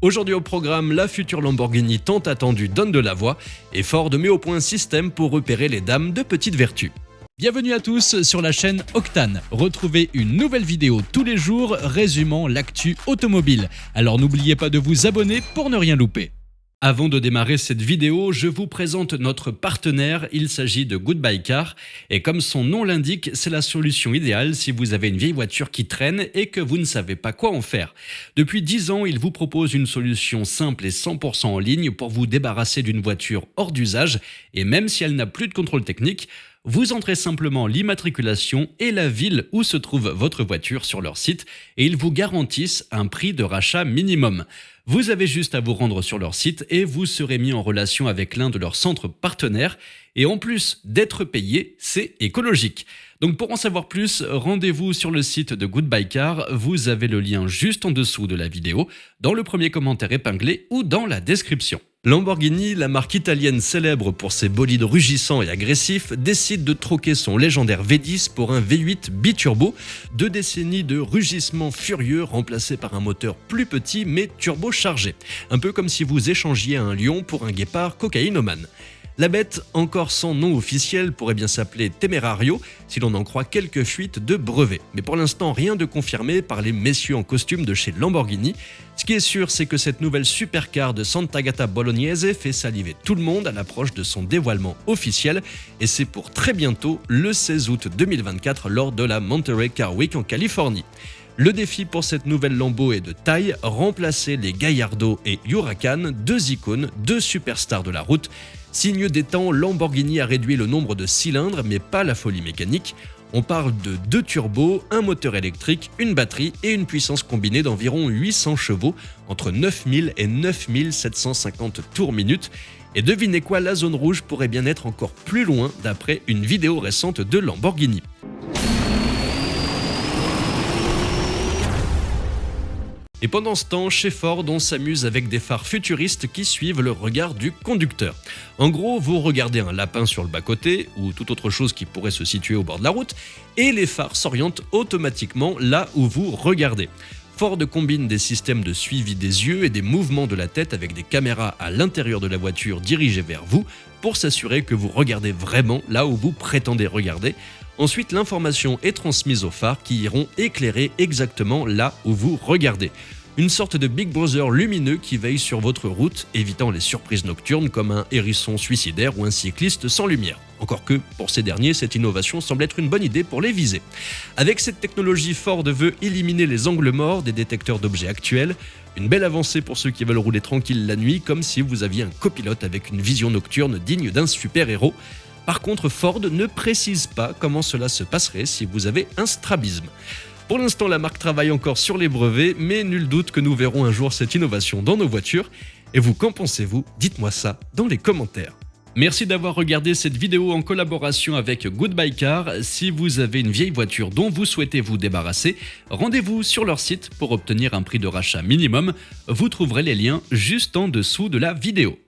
Aujourd'hui au programme, la future Lamborghini tant attendue donne de la voix et Ford met au point un système pour repérer les dames de petite vertu. Bienvenue à tous sur la chaîne Octane. Retrouvez une nouvelle vidéo tous les jours résumant l'actu automobile. Alors n'oubliez pas de vous abonner pour ne rien louper. Avant de démarrer cette vidéo, je vous présente notre partenaire, il s'agit de Goodbuy Car et comme son nom l'indique, c'est la solution idéale si vous avez une vieille voiture qui traîne et que vous ne savez pas quoi en faire. Depuis 10 ans, il vous propose une solution simple et 100% en ligne pour vous débarrasser d'une voiture hors d'usage et même si elle n'a plus de contrôle technique, vous entrez simplement l'immatriculation et la ville où se trouve votre voiture sur leur site et ils vous garantissent un prix de rachat minimum. Vous avez juste à vous rendre sur leur site et vous serez mis en relation avec l'un de leurs centres partenaires et en plus d'être payé, c'est écologique. Donc pour en savoir plus, rendez-vous sur le site de Goodbuy Car, vous avez le lien juste en dessous de la vidéo, dans le premier commentaire épinglé ou dans la description. Lamborghini, la marque italienne célèbre pour ses bolides rugissants et agressifs, décide de troquer son légendaire V10 pour un V8 biturbo, 2 décennies de rugissements furieux remplacés par un moteur plus petit mais turbochargé. Un peu comme si vous échangiez un lion pour un guépard cocaïnomane. La bête, encore sans nom officiel, pourrait bien s'appeler Temerario si l'on en croit quelques fuites de brevets. Mais pour l'instant, rien de confirmé par les messieurs en costume de chez Lamborghini. Ce qui est sûr, c'est que cette nouvelle supercar de Sant'Agata Bolognese fait saliver tout le monde à l'approche de son dévoilement officiel. Et c'est pour très bientôt, le 16 août 2024, lors de la Monterey Car Week en Californie. Le défi pour cette nouvelle Lambo est de taille, remplacer les Gallardo et Huracan, 2 icônes, 2 superstars de la route. Signe des temps, Lamborghini a réduit le nombre de cylindres, mais pas la folie mécanique. On parle de 2 turbos, un moteur électrique, une batterie et une puissance combinée d'environ 800 chevaux, entre 9000 et 9750 tours minute. Et devinez quoi, la zone rouge pourrait bien être encore plus loin d'après une vidéo récente de Lamborghini. Et pendant ce temps, chez Ford, on s'amuse avec des phares futuristes qui suivent le regard du conducteur. En gros, vous regardez un lapin sur le bas-côté, ou toute autre chose qui pourrait se situer au bord de la route, et les phares s'orientent automatiquement là où vous regardez. Ford combine des systèmes de suivi des yeux et des mouvements de la tête avec des caméras à l'intérieur de la voiture dirigées vers vous pour s'assurer que vous regardez vraiment là où vous prétendez regarder. Ensuite, l'information est transmise aux phares qui iront éclairer exactement là où vous regardez. Une sorte de Big Brother lumineux qui veille sur votre route, évitant les surprises nocturnes comme un hérisson suicidaire ou un cycliste sans lumière. Encore que, pour ces derniers, cette innovation semble être une bonne idée pour les viser. Avec cette technologie, Ford veut éliminer les angles morts des détecteurs d'objets actuels. Une belle avancée pour ceux qui veulent rouler tranquille la nuit, comme si vous aviez un copilote avec une vision nocturne digne d'un super-héros. Par contre, Ford ne précise pas comment cela se passerait si vous avez un strabisme. Pour l'instant, la marque travaille encore sur les brevets, mais nul doute que nous verrons un jour cette innovation dans nos voitures. Et vous, qu'en pensez-vous? Dites-moi ça dans les commentaires. Merci d'avoir regardé cette vidéo en collaboration avec Goodbuy Car. Si vous avez une vieille voiture dont vous souhaitez vous débarrasser, rendez-vous sur leur site pour obtenir un prix de rachat minimum. Vous trouverez les liens juste en dessous de la vidéo.